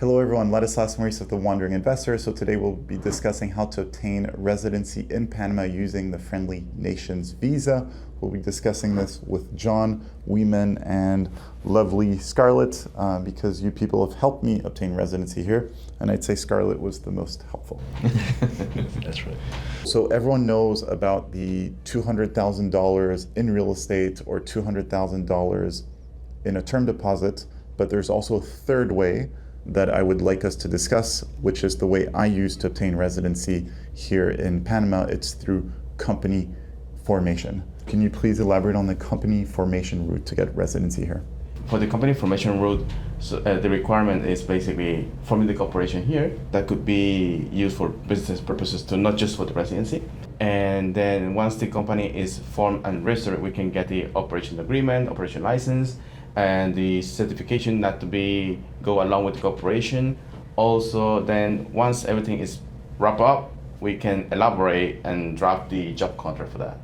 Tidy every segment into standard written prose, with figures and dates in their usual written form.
Hello everyone, Ladislas Maurice of The Wandering Investor. So today we'll be discussing how to obtain residency in Panama using the Friendly Nations Visa. We'll be discussing this with John, Weeman, and lovely Scarlett because you people have helped me obtain residency here. And I'd say Scarlett was the most helpful. That's right. So everyone knows about the $200,000 in real estate or $200,000 in a term deposit, but there's also a third way that I would like us to discuss, which is the way I use to obtain residency here in Panama. It's through company formation. Can you please elaborate on the company formation route to get residency here? For the company formation route, the requirement is basically forming the corporation here that could be used for business purposes too, not just for the residency. And then once the company is formed and registered, we can get the operation agreement, operation license, and the certification that to be go along with the corporation. Also, then once everything is wrapped up, we can elaborate and draft the job contract for that.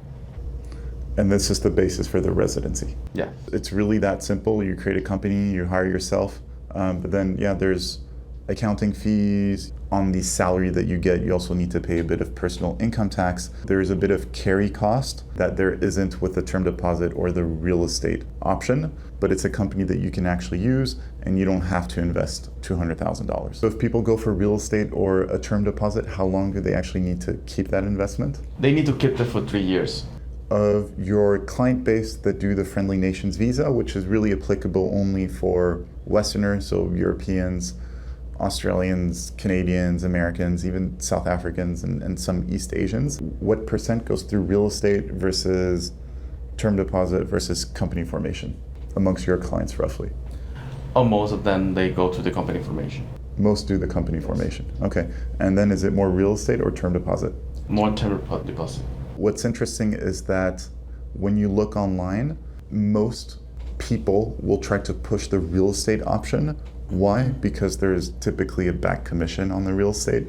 And this is the basis for the residency. Yeah. It's really that simple. You create a company, you hire yourself, but then there's accounting fees. On the salary that you get, you also need to pay a bit of personal income tax. There's a bit of carry cost that there isn't with the term deposit or the real estate option, but it's a company that you can actually use and you don't have to invest $200,000. So if people go for real estate or a term deposit, how long do they actually need to keep that investment? They need to keep that for 3 years. Of your client base that do the Friendly Nations Visa, which is really applicable only for Westerners, so Europeans, Australians, Canadians, Americans, even South Africans and some East Asians. What percent goes through real estate versus term deposit versus company formation amongst your clients roughly? Or most of them, they go to the company formation. Most do the company formation. Okay. And then is it more real estate or term deposit? More term deposit. What's interesting is that when you look online, most people will try to push the real estate option. Why? Because there's typically a back commission on the real estate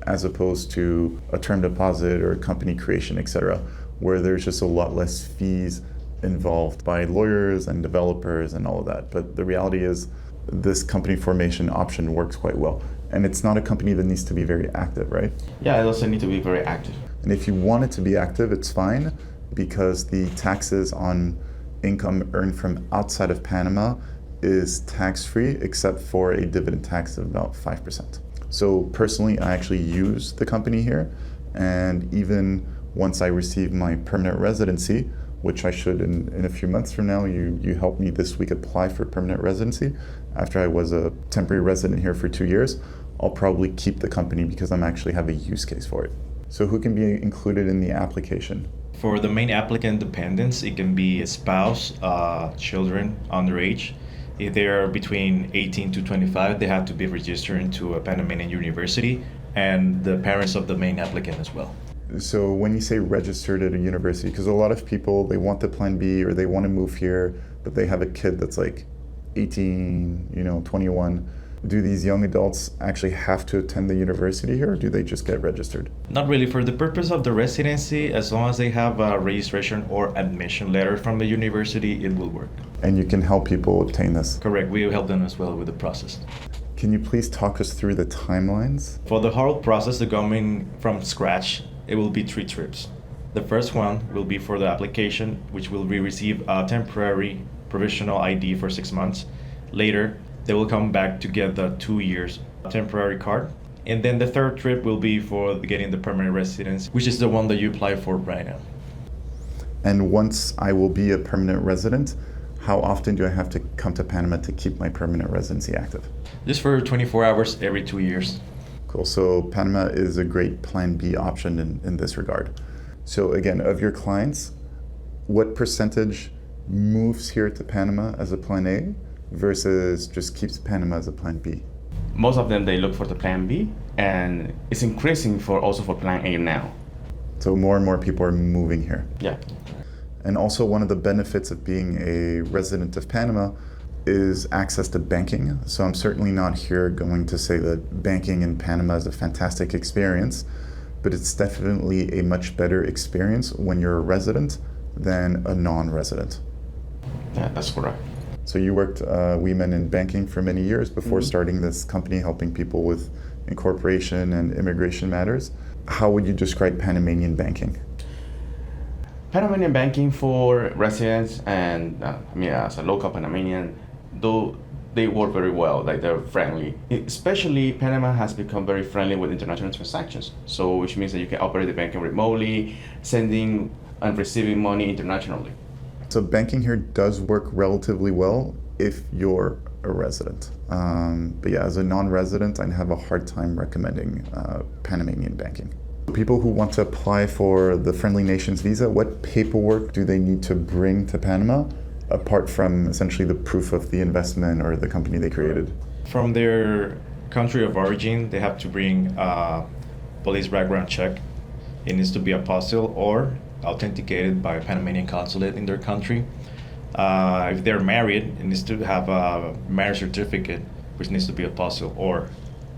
as opposed to a term deposit or company creation, etc., where there's just a lot less fees involved by lawyers and developers and all of that. But the reality is this company formation option works quite well. And it's not a company that needs to be very active, right? Yeah, it also need to be very active. And if you want it to be active, it's fine because the taxes on income earned from outside of Panama is tax-free except for a dividend tax of about 5%. So personally, I actually use the company here, and even once I receive my permanent residency, which I should in a few months from now, you helped me this week apply for permanent residency. After I was a temporary resident here for 2 years, I'll probably keep the company because I'm actually have a use case for it. So who can be included in the application? For the main applicant dependents, it can be a spouse, children underage. If they are between 18 to 25, they have to be registered into a Panamanian university, and the parents of the main applicant as well. So when you say registered at a university, because a lot of people, they want the Plan B or they want to move here, but they have a kid that's like 18, 21. Do these young adults actually have to attend the university here, or do they just get registered? Not really. For the purpose of the residency, as long as they have a registration or admission letter from the university, it will work. And you can help people obtain this? Correct. We will help them as well with the process. Can you please talk us through the timelines? For the whole process, the going from scratch, it will be 3 trips. The first one will be for the application, which will receive a temporary provisional ID for 6 months. Later, they will come back to get the 2 years temporary card. And then the third trip will be for getting the permanent residence, which is the one that you apply for right now. And once I will be a permanent resident, how often do I have to come to Panama to keep my permanent residency active? Just for 24 hours every 2 years. Cool. So Panama is a great Plan B option in this regard. So again, of your clients, what percentage moves here to Panama as a Plan A versus just keeps Panama as a Plan B? Most of them, they look for the Plan B, and it's increasing also for Plan A now. So more and more people are moving here. Yeah. And also one of the benefits of being a resident of Panama is access to banking. So I'm certainly not here going to say that banking in Panama is a fantastic experience, but it's definitely a much better experience when you're a resident than a non-resident. Yeah, that's correct. So you worked women in banking for many years before starting this company helping people with incorporation and immigration matters. How would you describe Panamanian banking? Panamanian banking for residents and as a local Panamanian, though they work very well, like they're friendly. Especially Panama has become very friendly with international transactions. So which means that you can operate the banking remotely, sending and receiving money internationally. So banking here does work relatively well if you're a resident. But yeah, as a non-resident, I'd have a hard time recommending Panamanian banking. People who want to apply for the Friendly Nations Visa, what paperwork do they need to bring to Panama, apart from essentially the proof of the investment or the company they created? From their country of origin, they have to bring a police background check. It needs to be apostille or authenticated by a Panamanian consulate in their country. If they're married, it needs to have a marriage certificate, which needs to be apostille or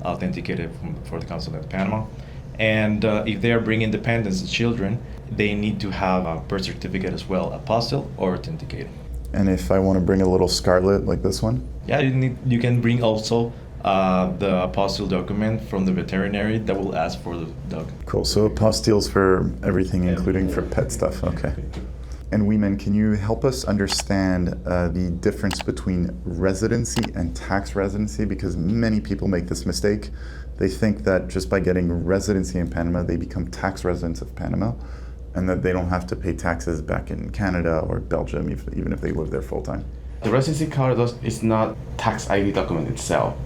authenticated for the consulate of Panama. And if they are bringing dependents and children, they need to have a birth certificate as well, apostille or authenticated. And if I want to bring a little scarlet like this one? Yeah, you can bring also the apostille document from the veterinary that will ask for the dog. Cool, so apostilles for everything, including for pet stuff, okay. And Weeman, can you help us understand the difference between residency and tax residency? Because many people make this mistake. They think that just by getting residency in Panama, they become tax residents of Panama, and that they don't have to pay taxes back in Canada or Belgium, even if they live there full time. The residency card is not tax ID document itself.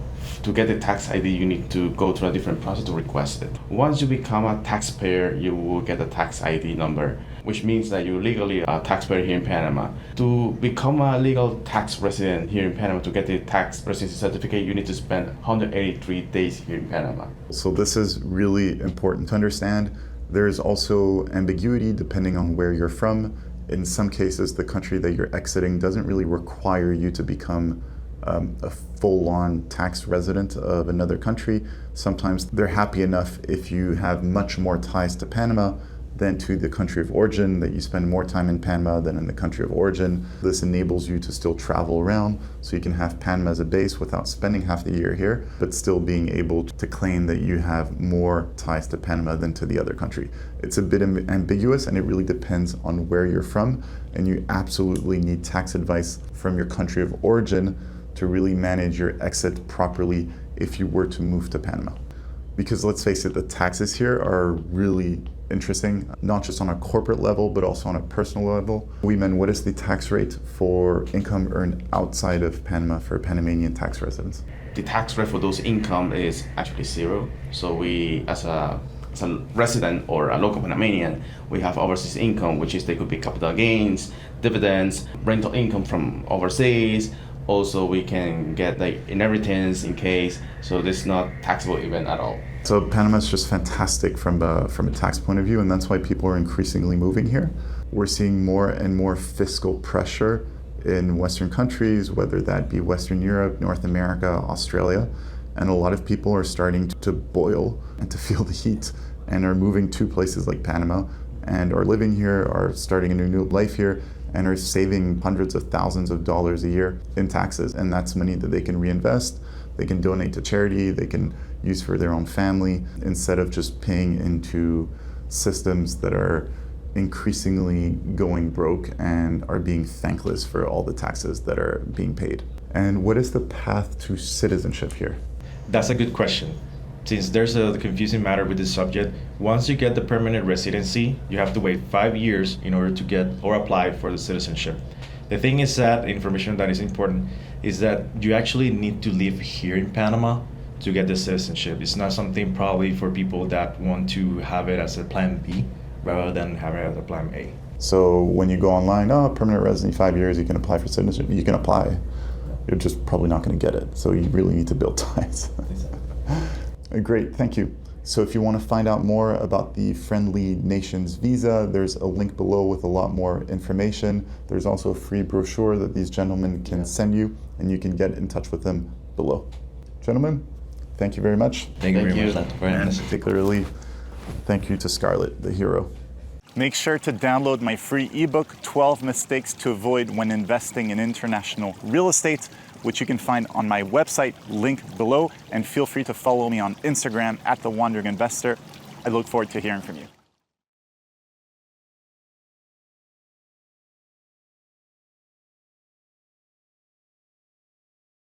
To get the tax ID, you need to go through a different process to request it. Once you become a taxpayer, you will get a tax ID number, which means that you're legally a taxpayer here in Panama. To become a legal tax resident here in Panama, to get the tax residency certificate, you need to spend 183 days here in Panama. So this is really important to understand. There is also ambiguity depending on where you're from. In some cases, the country that you're exiting doesn't really require you to become a full-on tax resident of another country. Sometimes they're happy enough if you have much more ties to Panama than to the country of origin, that you spend more time in Panama than in the country of origin. This enables you to still travel around, so you can have Panama as a base without spending half the year here, but still being able to claim that you have more ties to Panama than to the other country. It's a bit ambiguous, and it really depends on where you're from, and you absolutely need tax advice from your country of origin to really manage your exit properly if you were to move to Panama. Because let's face it, the taxes here are really interesting, not just on a corporate level, but also on a personal level. Weeman, what is the tax rate for income earned outside of Panama for Panamanian tax residents? The tax rate for those income is actually zero. So we, as a resident or a local Panamanian, we have overseas income, which is they could be capital gains, dividends, rental income from overseas. Also, we can get like inheritance in case, so this is not taxable event at all. So Panama is just fantastic from a tax point of view, and that's why people are increasingly moving here. We're seeing more and more fiscal pressure in Western countries, whether that be Western Europe, North America, Australia, and a lot of people are starting to boil and to feel the heat and are moving to places like Panama and are living here, are starting a new life here, and are saving hundreds of thousands of dollars a year in taxes. And that's money that they can reinvest, they can donate to charity, they can use for their own family, instead of just paying into systems that are increasingly going broke and are being thankless for all the taxes that are being paid. And what is the path to citizenship here? That's a good question. Since there's a confusing matter with this subject, once you get the permanent residency, you have to wait 5 years in order to get or apply for the citizenship. The thing is that information that is important is that you actually need to live here in Panama to get the citizenship. It's not something probably for people that want to have it as a plan B rather than have it as a plan A. So when you go online, permanent residency, 5 years, you can apply for citizenship. You can apply. You're just probably not going to get it. So you really need to build ties. Great, thank you. So if you want to find out more about the Friendly Nations Visa, there's a link below with a lot more information. There's also a free brochure that these gentlemen can send you, and you can get in touch with them below. Gentlemen, thank you very much. Thank you very much for having And us. particularly, thank you to Scarlett, the hero. Make sure to download my free ebook, 12 Mistakes to Avoid When Investing in International Real Estate, which you can find on my website, link below, and feel free to follow me on Instagram @TheWandering Investor. I look forward to hearing from you.